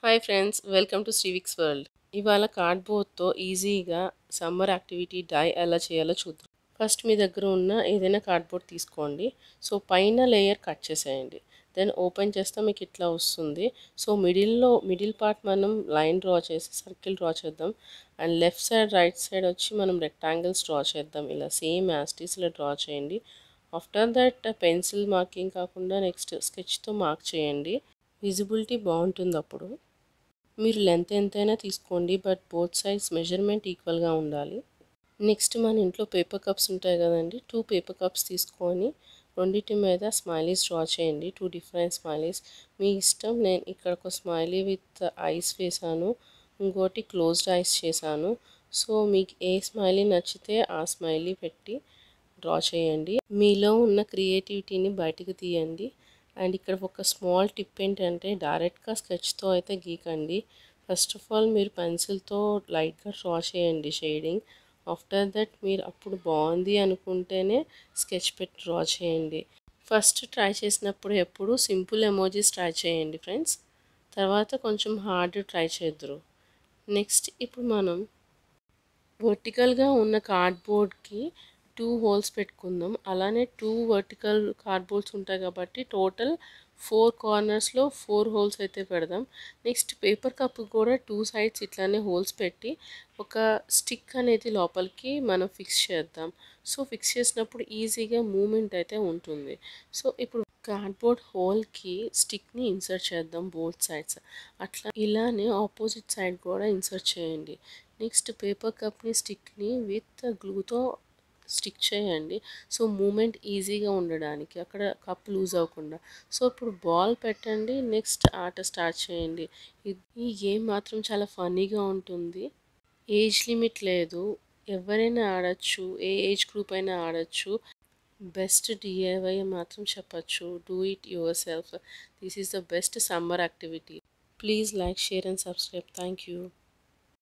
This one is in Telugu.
Hi friends, welcome to Sriviks world. ఇవాళ కార్డ్బోర్డ్తో ఈజీగా సమ్మర్ యాక్టివిటీ డై ఎలా చేయాలో చూద్దాం. ఫస్ట్ మీ దగ్గర ఉన్న ఏదైనా కార్డ్బోర్డ్ తీసుకోండి. సో పైన లేయర్ కట్ చేసేయండి. దెన్ ఓపెన్ చేస్తే మీకు ఇట్లా వస్తుంది. సో మిడిల్ పార్ట్ మనం లైన్ డ్రా చేసి సర్కిల్ డ్రా చేద్దాం. And left side right side వచ్చి మనం రెక్టాంగిల్స్ డ్రా చేద్దాం. ఇలా సేమ్ యాస్టీస్ ఇలా డ్రా చేయండి. ఆఫ్టర్ దట్ పెన్సిల్ మార్కింగ్ కాకుండా నెక్స్ట్ స్కెచ్తో మార్క్ చేయండి. విజిబిలిటీ బాగుంటుంది అప్పుడు. మీరు లెంత్ ఎంతైనా తీసుకోండి, బట్ బోత్ సైడ్స్ మెజర్మెంట్ ఈక్వల్గా ఉండాలి. నెక్స్ట్ మన ఇంట్లో పేపర్ కప్స్ ఉంటాయి కదండి, 2 పేపర్ కప్స్ తీసుకొని రెండింటి మీద స్మైలీస్ డ్రా చేయండి. 2 డిఫరెంట్ స్మైలీస్ మీ ఇష్టం. నేను ఇక్కడ ఒక స్మైలీ విత్ ఐస్ వేసాను, ఇంకోటి క్లోజ్డ్ ఐస్ చేశాను. సో మీకు ఏ స్మైలీ నచ్చితే ఆ స్మైలీ పెట్టి డ్రా చేయండి. మీలో ఉన్న క్రియేటివిటీని బయటకు తీయండి. అండ్ ఇక్కడ ఒక స్మాల్ టిప్ ఏంటంటే డైరెక్ట్గా స్కెచ్తో అయితే గీకండి. ఫస్ట్ ఆఫ్ ఆల్ మీరు పెన్సిల్తో లైట్గా డ్రా చేయండి షేడింగ్. ఆఫ్టర్ దట్ మీరు అప్పుడు బాగుంది అనుకుంటేనే స్కెచ్ పెట్టి డ్రా చేయండి. ఫస్ట్ ట్రై చేసినప్పుడు ఎప్పుడు సింపుల్ ఎమోజీస్ ట్రై చేయండి ఫ్రెండ్స్. తర్వాత కొంచెం హార్డ్ ట్రై చేద్దరు. నెక్స్ట్ ఇప్పుడు మనం వర్టికల్గా ఉన్న కార్డ్బోర్డ్కి 2 హోల్స్ పెట్టుకుందాం. అలానే 2 వర్టికల్ కార్డ్బోర్డ్స్ ఉంటాయి కాబట్టి టోటల్ 4 కార్నర్స్లో 4 హోల్స్ అయితే పెడదాం. నెక్స్ట్ పేపర్ కప్ కూడా 2 సైడ్స్ ఇట్లానే హోల్స్ పెట్టి ఒక స్టిక్ అనేది లోపలికి మనం ఫిక్స్ చేద్దాం. సో ఫిక్స్ చేసినప్పుడు ఈజీగా మూమెంట్ అయితే ఉంటుంది. సో ఇప్పుడు కార్డ్బోర్డ్ హోల్కి స్టిక్ని ఇన్సర్ట్ చేద్దాం బోత్ సైడ్స్. అట్లా ఇలానే ఆపోజిట్ సైడ్ కూడా ఇన్సర్ట్ చేయండి. నెక్స్ట్ పేపర్ కప్ని స్టిక్ని విత్ గ్లూతో స్టిక్ చేయండి. సో మూమెంట్ ఈజీగా ఉండడానికి, అక్కడ కప్ లూజ్ అవ్వకుండా. సో ఇప్పుడు బాల్ పెట్టండి. నెక్స్ట్ ఆట స్టార్ట్ చేయండి. ఈ గేమ్ మాత్రం చాలా ఫన్నీగా ఉంటుంది. ఏజ్ లిమిట్ లేదు, ఎవరైనా ఆడచ్చు, ఏ ఏజ్ గ్రూప్ అయినా ఆడచ్చు. బెస్ట్ డిఐవై మాత్రం చెప్పచ్చు. Do it your self. This is the best summer activity. Please like, share and subscribe. Thank you.